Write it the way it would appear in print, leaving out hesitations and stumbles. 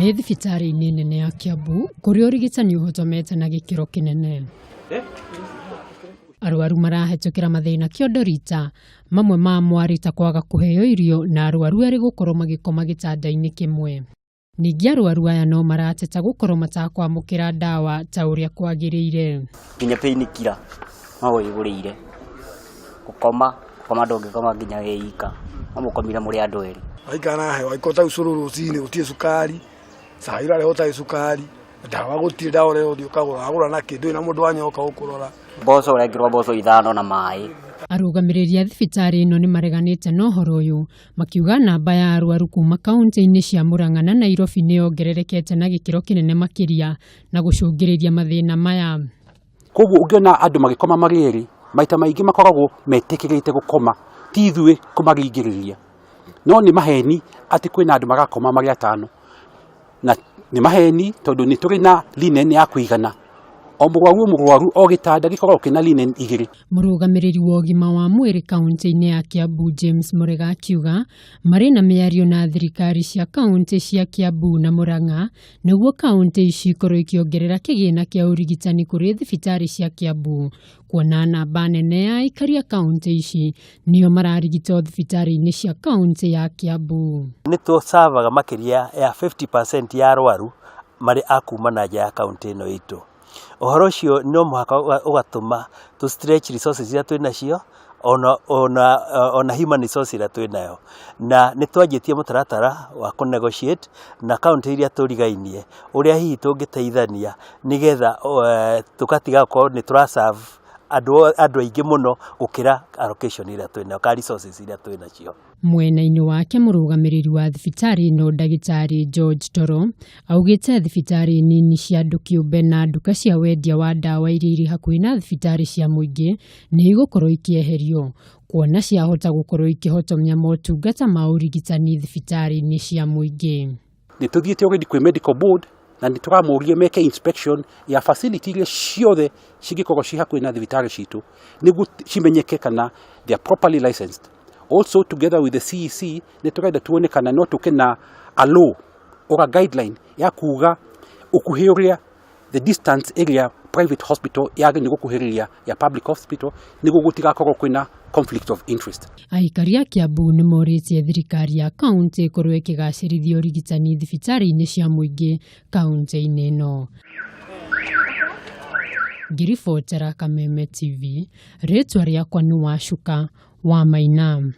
Nĩ thibitari-ini nene ya Kiambu, kũrĩa ũrigitani ũhotomete na gĩkĩro kĩnene. Arwaru marahetũkĩra mathĩna kĩondo rita, mamwe ma mwarita kwaga kũheo irio na arwaru arĩ gũkorwo magikoma gitanda-ini kimwe. Ningĩ arwaru aya no marateta gũkorwo matakwamũkĩra ndawa ta ũrĩa kwagĩrĩire. Nginya painkiller no ũyigũrĩire. Gũkoma ndũngĩkoma nginya wĩika. Amũkomire mũrĩ andũ erĩ. Aikana he waikota ucururu cini utie sukari. Saira leo ta sukari. Ndawa gũtirĩ ndawa leo ũkagũra agũra na kĩndũ na mũndũ wanyoka ũkũrora. Mboco ũrengirwo mboco 5 na maĩ. Arũgamĩrĩri a thibitari ĩno nĩ mareganĩte na ũhoro ũyũ, makiuga namba ya arwaru kuma kaunti-ini cia Murang'a na Nairobi nĩ yongererekete na gĩkĩro kĩnene makiria na gũcũngĩrĩria mathĩna maya. Koguo ũngĩona andũ magikoma marĩ erĩ, maita maingĩ makoragwo metĩkĩrĩte gũkoma, ti ithuĩ kũmaringĩrĩria. No nĩ maheni atĩ kwĩna andũ magakoma marĩ atano. Na nĩ maheni tondũ nĩ tũrĩ na linen ya kũigana. O mũrwaru o gĩtanda gĩkoragwo kĩna linen 2. Mũrũgamĩrĩri wa ũgima wa mwĩrĩ kaunti-inĩ ya Kiambu James Murega akiuga marĩ na mĩario na thirikari cia kaunti cia Kiambu na Murang'a nĩguo kaunti ici ikorwo ikĩongerera kĩgĩna kĩa ũrigitani kũrĩ thibitari cia Kiambu. Kuona namba nene ya aikari a kaunti ici nĩo mararigitwo thibitari-ini cia kaunti ya Kiambu. Nĩ tũsavaga makiria ya 50% ya arwaru marĩ akuma na nja ya kaunti ĩno itũ. Ũhoro ũcio no mũhaka ũgatũma to stretch resources iria twĩnacio ona human resources iria twĩnayo. Na nĩ twanjĩtie mũtaratara wa kũnegotiate na kaunti iria tũrigainie ũrĩa hihi tũngĩteithania nĩgetha tũkatiga gũkorwo nĩ tũraserve andũ aingĩ mũno gũkĩra allocation iria twĩnayo ka resources iria twĩnacio. Mwena-inĩ wake mũrũgamĩrĩri wa thibitari ĩno ndagĩtarĩ George Toro augĩte thibitari nini cia andũ kĩũmbe na nduka cia wendia wa ndawa iria irĩ hakuhĩ na thibitari cia mũingĩ nĩ igũkorwo ikĩeherio, kuona ciahota gũkorwo ikĩhotomia motungata ma ũrigitani thibitari-inĩ cia mũingĩ. Nĩ tũthiĩte already kwĩ medical board na nĩ tũramũria meke inspection ya facility iria ciothe cingĩkorwo ci hakuhĩ na thibitari citũ nĩguo cimenyeke kana they are properly licensed. Also together with the CEC nĩ tũrenda tuone kana no tũke na a law or a guideline ya kuga ũkuhĩrĩria the distance area private hospital yagĩrĩirwo gũkuhĩrĩria ya public hospital nĩguo gũtigakorwo kwĩna conflict of interest. Aikari a Kiambu nĩ morĩtie thirikari ya kaunti ĩkorwo ĩkĩgacĩrithia ũrigitani thibitari-inĩ cia mũingĩ kaunti-inĩ ĩno. Ngiribotera Kameme TV, rĩtwa rĩakwa nĩ Wacuka wa Maina.